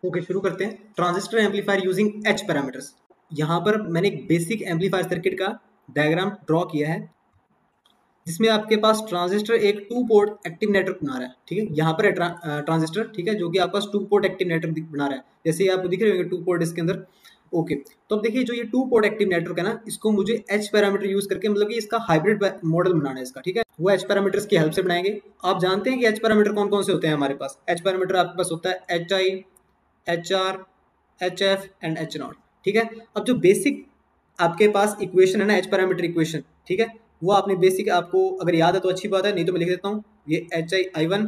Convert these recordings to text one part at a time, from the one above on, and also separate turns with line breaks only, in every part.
Okay, शुरू करते हैं। Transistor amplifier using H parameters. यहाँ पर मैंने एक बेसिक एम्पलीफायर सर्किट का डायग्राम ड्रॉ किया है, जिसमें आपके पास ट्रांजिस्टर एक टू पोर्ट एक्टिव नेटवर्क बना रहा है। ठीक है, यहाँ पर है ट्रांजिस्टर, ठीक है, जो कि आपके पास टू पोर्ट एक्टिव नेटवर्क बना रहा है, जैसे ये आपको दिख रहे होंगे टू पोर्ट इसके अंदर। ओके, तो अब देखिए जो ये टू पोर्ट एक्टिव नेटवर्क है ना, इसको मुझे एच पैरामीटर यूज करके मतलब कि इसका हाइब्रिड मॉडल बनाना है इसका। ठीक है, वो एच पैरामीटर्स की हेल्प से बनाएंगे। आप जानते हैं कि एच पैरामीटर कौन कौन से होते हैं हमारे पास। एच पैरामीटर आपके पास होता है H I, H R, H F and H not. ठीक है, अब जो बेसिक आपके पास इक्वेशन है ना, एच पैरामीटर इक्वेशन, ठीक है, वो आपने बेसिक, आपको अगर याद है तो अच्छी बात है, नहीं तो मैं लिख देता हूँ। ये H I I one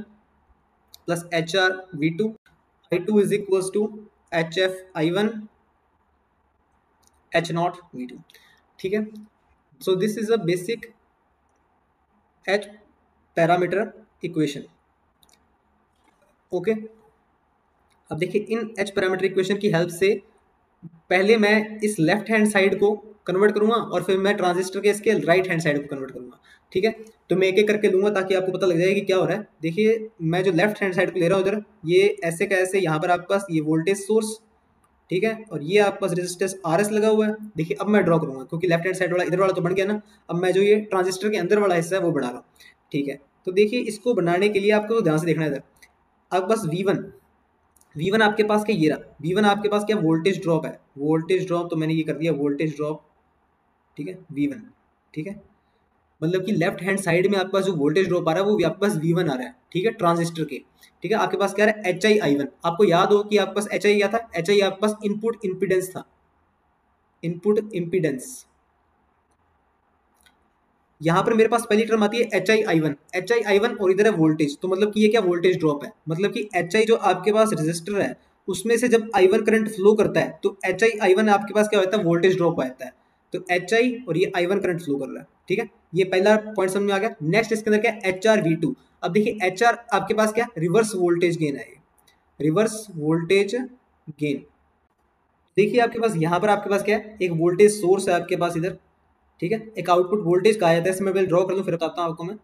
plus H R V two, I two is equals to H F I one H not V two. ठीक है, so this is a basic H parameter equation. Okay, अब देखिए इन एच parameter इक्वेशन की help से पहले मैं इस लेफ्ट हैंड साइड को कन्वर्ट करूंगा और फिर मैं ट्रांजिस्टर के इसके राइट हैंड साइड को कन्वर्ट करूंगा। ठीक है, तो मैं एक एक करके लूंगा ताकि आपको पता लग जाए कि क्या हो रहा है। देखिए मैं जो लेफ्ट हैंड साइड को ले रहा हूँ इधर, ये ऐसे का ऐसे, यहाँ पर आपके पास ये वोल्टेज सोर्स, ठीक है, और ये आपके पास रेजिस्टेंस आर एस लगा हुआ है। देखिए अब मैं ड्रॉ करूंगा, क्योंकि लेफ्ट हैंड साइड वाला इधर वाला तो बन गया ना। अब मैं जो ये ट्रांजिस्टर के अंदर वाला हिस्सा है वो बना रहा हूँ। ठीक है, तो देखिए इसको बनाने के लिए आपको ध्यान से देखना है इधर। आपके पास V1 आपके पास क्या, ये रहा V1 आपके पास क्या, वोल्टेज ड्रॉप है। वोल्टेज ड्रॉप तो मैंने ये कर दिया, वोल्टेज ड्रॉप, ठीक है, V1। ठीक है, मतलब कि लेफ्ट हैंड साइड में आपके पास जो वोल्टेज ड्रॉप आ रहा है वो आपके पास V1 आ रहा है। ठीक है, ट्रांजिस्टर के। ठीक है, आपके पास क्या है, एच आई आई वन। आपको याद हो कि आपके पास एच आई क्या था, एच आई आपके पास इनपुट इम्पीडेंस था, इनपुट इम्पीडेंस। यहाँ पर मेरे पास पहली टर्म आती है H I I one, H I I one, और इधर है वोल्टेज। तो मतलब कि ये क्या, वोल्टेज ड्रॉप है। मतलब कि एच आई जो आपके पास रजिस्टर है उसमें से जब आई वन करंट फ्लो करता है तो एच आई आई वन आपके पास क्या होता है, वोल्टेज ड्रॉप आता है। तो एच आई और ये आई वन करंट फ्लो कर रहा है। ठीक है, ये पहला पॉइंट समझ में आ गया। नेक्स्ट इसके अंदर क्या है, एच आर वी टू। अब देखिए एच आर आपके पास क्या, रिवर्स वोल्टेज गेन है, रिवर्स वोल्टेज गेन। देखिए आपके पास यहाँ पर आपके पास क्या है, एक वोल्टेज सोर्स है आपके पास इधर। ठीक है, एक आउटपुट वोल्टेज कहा जाता है, इसमें मैं ड्रॉ कर दूं फिर बताता हूँ आपको मैं।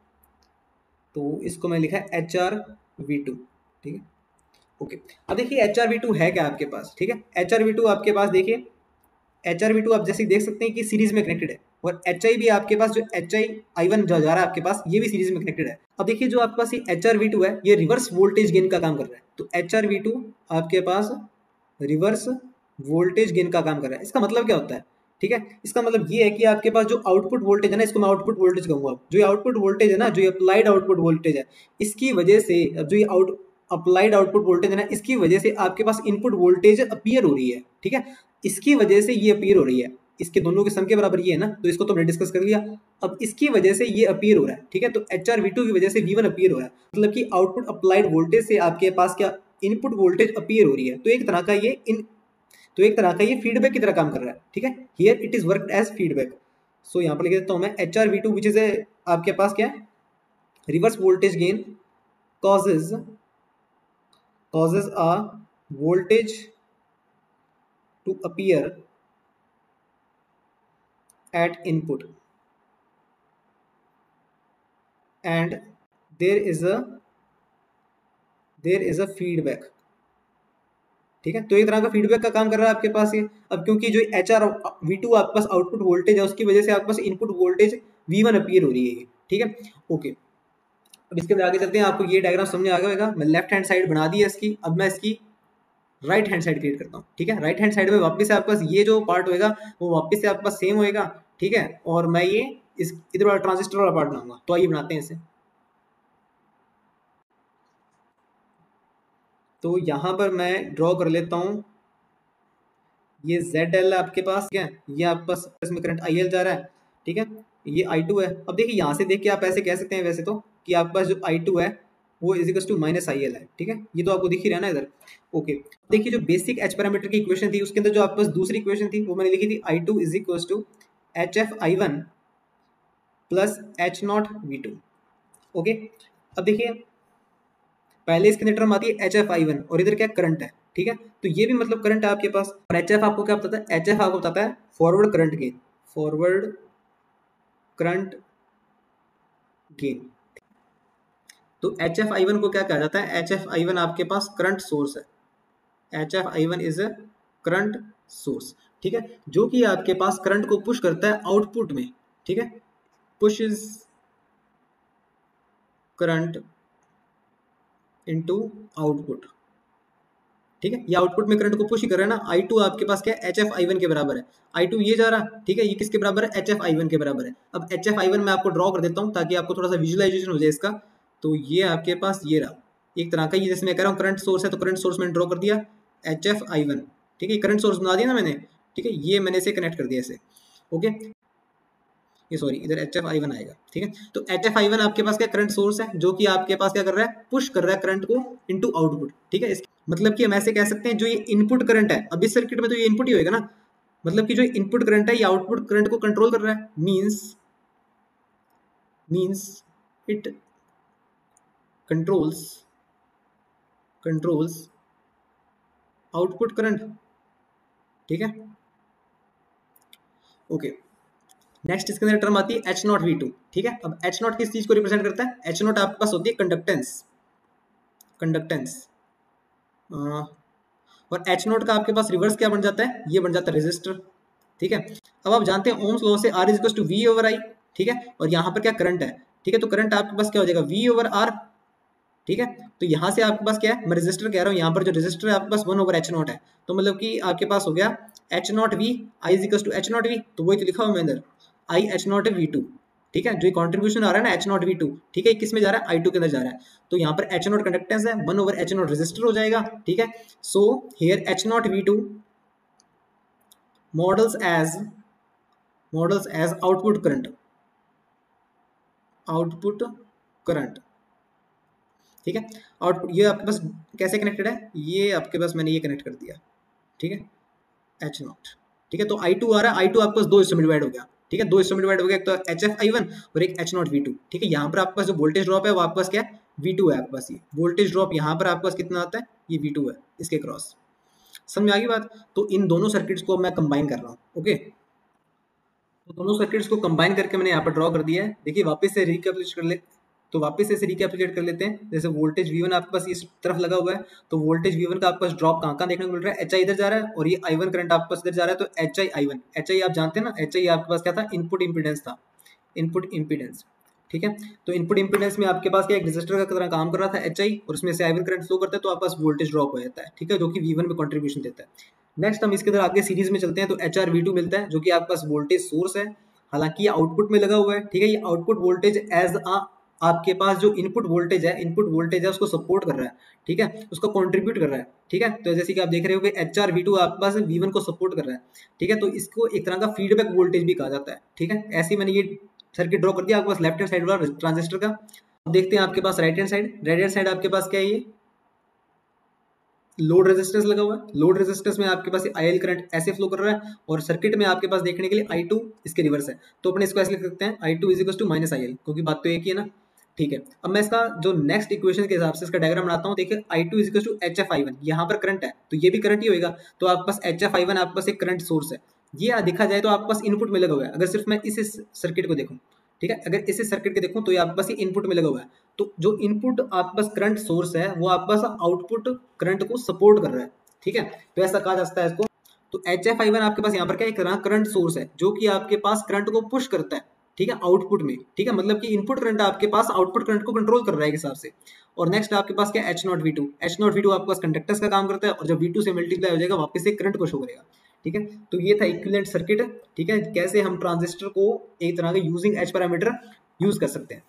तो इसको मैं लिखा है एच आर वी टू। ठीक है, ओके। अब देखिए एच आर वी टू है क्या आपके पास। ठीक है, एच आर वी टू आपके पास देखिए, एच आर वी टू आप जैसे देख सकते हैं कि सीरीज में कनेक्टेड है, और एच आई भी आपके पास, जो एच आई आई वन जो जा रहा है आपके पास, ये भी सीरीज में कनेक्टेड है। अब देखिए जो आपके पास ये एच आर वी टू है, ये रिवर्स वोल्टेज गेन का काम कर रहा है। तो एच आर वी टू आपके पास रिवर्स वोल्टेज गेन का काम कर रहा है। इसका मतलब क्या होता है, ठीक है, इसका मतलब ये है कि आपके पास जो आउटपुट वोल्टेज है ना, इसको मैं आउटपुट वोल्टेज कहूंगा। जो ये आउटपुट वोल्टेज है ना, जो ये अप्लाइड आउटपुट वोल्टेज है, इसकी वजह से जो ये अप्लाइड आउटपुट वोल्टेज है ना, इसकी वजह से आपके पास इनपुट वोल्टेज अपीयर हो रही है। ठीक है, इसकी वजह से ये अपीयर हो रही है। इसके दोनों के सम के बराबर ये है ना, तो इसको तो हमने डिस्कस कर लिया। अब इसकी वजह से ये अपीयर हो रहा है। ठीक है, तो एच आर वी टू की वजह से V1 अपीयर हो रहा है, मतलब कि आउटपुट अप्लाइड वोल्टेज से आपके पास क्या, इनपुट वोल्टेज अपीयर हो रही है। तो एक तरह का ये फीडबैक की तरह काम कर रहा है। ठीक है, here it is work as feedback. So यहाँ पर लिख देता हूँ मैं H R V two which is आपके पास क्या है, reverse voltage gain causes a voltage to appear at input and there is a feedback। ठीक है, तो एक तरह का फीडबैक का काम कर रहा है आपके पास ये। अब क्योंकि जो एच आर वी टू आपके पास आउटपुट वोल्टेज है, उसकी वजह से आपके पास इनपुट वोल्टेज V1 अपीयर हो रही है ये। ठीक है, ओके। अब इसके अंदर आगे चलते हैं, आपको ये डायग्राम समझ आ गया होगा। मैं लेफ्ट हैंड साइड बना दी है इसकी, अब मैं इसकी राइट हैंड साइड क्रिएट करता हूँ। ठीक है, राइट हैंड साइड में वापस से आपके पास ये जो पार्ट होएगा वो वापस से आपके पास सेम होएगा। ठीक है, और मैं ये इस इधर वाला ट्रांजिस्टर वाला पार्ट बनाऊंगा। तो आइए बनाते हैं इसे। तो यहाँ पर मैं ड्रॉ कर लेता हूँ, ये ZL है आपके पास, ठीक है, ये आपके पास इसमें करंट IL जा रहा है। ठीक है, ये I2 है। अब देखिए यहाँ से देख के आप ऐसे कह सकते हैं वैसे तो, कि आपके पास जो I2 है वो is equal to minus IL है। ठीक है, ये तो आपको दिख ही रहा है ना इधर। ओके, देखिए जो बेसिक एच पैरामीटर की इक्वेशन थी, उसके अंदर जो आपके पास दूसरी इक्वेशन थी वो मैंने लिखी थी I2 is equal to HF I1 plus H not V2। Okay, अब देखिए पहले इसके अंदर टर्म आती है HF I1 और इधर क्या करंट है। ठीक है, तो ये भी मतलब करंट है आपके पास। और HF आपको क्या बताता है, HF आपको बताता है forward current gain, forward current gain. तो HF I1 को क्या कहा जाता है, HF I1 आपके पास करंट सोर्स है, HF is a current source, ठीक है, जो कि आपके पास करंट को पुश करता है आउटपुट में, ठीक है, push is current into output, ठीक है, ये आउटपुट में करंट को पुश ही कर रहा है ना। I2 आपके पास क्या है, HF के बराबर है। I2 ये जा रहा, ठीक है, ये किसके बराबर है, HF के बराबर है। अब HF मैं आपको ड्रॉ कर देता हूँ ताकि आपको थोड़ा सा विजुअलाइजेशन हो जाए इसका। तो ये आपके पास ये रहा एक तरह का, ये जैसे मैं कह रहा हूँ करंट सोर्स है, तो करंट सोर्स मैंने ड्रॉ कर दिया HF, ठीक है, करंट सोर्स बना दिया ना मैंने, ठीक है, ये मैंने इसे कनेक्ट कर दिया ऐसे, ओके, ये सॉरी इधर HF आएगा, ठीक है। तो HF आपके पास क्या करंट सोर्स है, जो कि आपके पास क्या कर रहा है, पुश कर रहा है करंट को इनटू आउटपुट, ठीक है। मतलब कि हम ऐसे कह सकते हैं जो ये इनपुट करंट है, अब इस सर्किट में तो ये इनपुट ही होएगा ना, मतलब कि जो इनपुट करंट है ये आउटपुट करंट को कंट्रोल कर रहा है, means it controls output current, ठीक है, ओके। नेक्स्ट इसके अंदर टर्म आती है H0V2, ठीक है। अब H0 किस चीज को रिप्रेजेंट करता है, H0 आपके पास होती है कंडक्टेंस, और H0 का आपके पास रिवर्स क्या बन जाता है, ये बन जाता है रेजिस्टर, ठीक है। अब आप जानते हैं ओम्स लॉ से R is equal to V over I, ठीक है, और यहाँ पर क्या करंट है, ठीक है, तो करंट आपके पास क्या हो जाएगा V ओवर R, ठीक है। तो यहाँ से आपके पास क्या है, मैं रेजिस्टर कह रहा हूँ, यहाँ पर जो रेजिस्टर है आपके पास 1 ओवर H0 है, तो मतलब कि आपके पास हो गया H0V I is equal to H0V, तो वही तो लिखा हुआ मैंने अंदर I H0V2, ठीक है, जो कॉन्ट्रीब्यूशन आ रहा है ना H0V2, ठीक है, किस में जा रहा है, I2 के अंदर जा रहा है, तो यहाँ पर H0 कंडक्टेंस है, 1 ओवर H0 रेजिस्टर हो जाएगा, ठीक है। So here H0V2 models as output current, ठीक है। आउटपुट ये आपके पास कैसे कनेक्टेड है, ये आपके पास मैंने ये कनेक्ट कर दिया, ठीक है, H0, ठीक है। तो I2 आ रहा है, I2 आपके पास दो हिस्सों में डिवाइड हो गया, ठीक है, दो हिस्सों में डिवाइड हो गया, एक तो HF और एक H0V2, ठीक है। यहाँ पर आपके पास जो वोल्टेज ड्रॉप है वो आपके पास क्या है, V2 है आपके पास, ये वोल्टेज ड्रॉप यहाँ पर आपके पास कितना आता है, ये V2 है इसके क्रॉस, समझ में आ गई बात। तो इन दोनों सर्किट्स को मैं कंबाइन कर रहा हूँ, ओके, तो दोनों सर्किट्स को कंबाइन करके मैंने यहाँ पर ड्रॉ कर दिया है। देखिए वापस से रिकैपिटुलेट कर ले, तो वापस से इसे रिकैपिटुलेट कर लेते हैं। जैसे वोल्टेज V1 आपके पास इस तरफ लगा हुआ है, तो वोल्टेज V1 का आपके पास ड्रॉप कहाँ देखने को मिल रहा है, HI इधर जा रहा है और ये I1 करंट आपके पास इधर जा रहा है, तो HI आप जानते हैं ना, HI आपके पास क्या था, इनपुट इंपीडेंस था, इनपुट इंपीडेंस, ठीक है। तो इनपुट इंपीडेंस में आपके पास क्या एक रेजिस्टर का तरह काम कर रहा था HI, और उसमें से I1 करंट फ्लो करता है, तो आपके पास वोल्टेज ड्रॉप हो जाता है, ठीक है, जो कि V1 में कंट्रीब्यूशन देता है। नेक्स्ट हम इसके अंदर आगे सीरीज में चलते हैं, तो HRV2 मिलता है, जो कि आपके पास वोल्टेज सोर्स है, हालांकि ये आउटपुट में लगा हुआ है, ठीक है, ये आउटपुट वोल्टेज एज आपके पास जो इनपुट वोल्टेज है उसको सपोर्ट कर रहा है, ठीक है, उसको कंट्रीब्यूट कर रहा है, ठीक है। तो जैसे कि आप देख रहे हो कि HRV2 आपके पास V1 को सपोर्ट कर रहा है, ठीक है, तो इसको एक तरह का फीडबैक वोल्टेज भी कहा जाता है, ठीक है। ऐसे ही मैंने ये सर्किट ड्रॉ कर दिया आपके पास लेफ्ट हैंड साइड वाला ट्रांजिस्टर का। अब देखते हैं आपके पास राइट हैंड साइड आपके पास क्या है, ये लोड रेजिस्टेंस लगा हुआ है। लोड रेजिस्टेंस में आपके पास IL करंट ऐसे फ्लो कर रहा है, और सर्किट में आपके पास देखने के लिए I2 इसके रिवर्स है, तो अपने इसको ऐसे लिख सकते हैं I2 is equal to minus IL, क्योंकि बात तो एक ही है ना, ठीक है। अब मैं इसका जो नेक्स्ट इक्वेशन के हिसाब से इसका डायग्राम बनाता हूँ। देखिए I2 is equal to HF, यहाँ पर करंट है तो ये भी करंट ही होगा, तो आपके पास HF आपके पास एक करंट सोर्स है, ये देखा जाए तो आपके पास इनपुट में लगा हुआ है। अगर सिर्फ मैं इस सर्किट को देखूँ, ठीक है, अगर इस सर्किट के देखूं तो ये आपके पास इनपुट में लगा हुआ है, तो जो इनपुट आपके पास करंट सोर्स है वो आपके पास आउटपुट करंट को सपोर्ट कर रहा है, ठीक है, तो ऐसा कहा जाता है इसको। तो HF आपके पास यहाँ पर क्या एक करंट सोर्स है, जो कि आपके पास करंट को पुश करता है, ठीक है, आउटपुट में, ठीक है, मतलब कि इनपुट करंट आपके पास आउटपुट करंट को कंट्रोल कर रहा है हिसाब से। और नेक्स्ट आपके पास क्या H0V2 आपके पास कंडक्टर्स का काम करता है, और जब V2 से मल्टीप्लाई हो जाएगा वापस से करंट को शो करेगा, ठीक है। तो ये था इक्विवेलेंट सर्किट, ठीक है, कैसे हम ट्रांजिस्टर को एक तरह का यूजिंग H पैरामीटर यूज कर सकते हैं।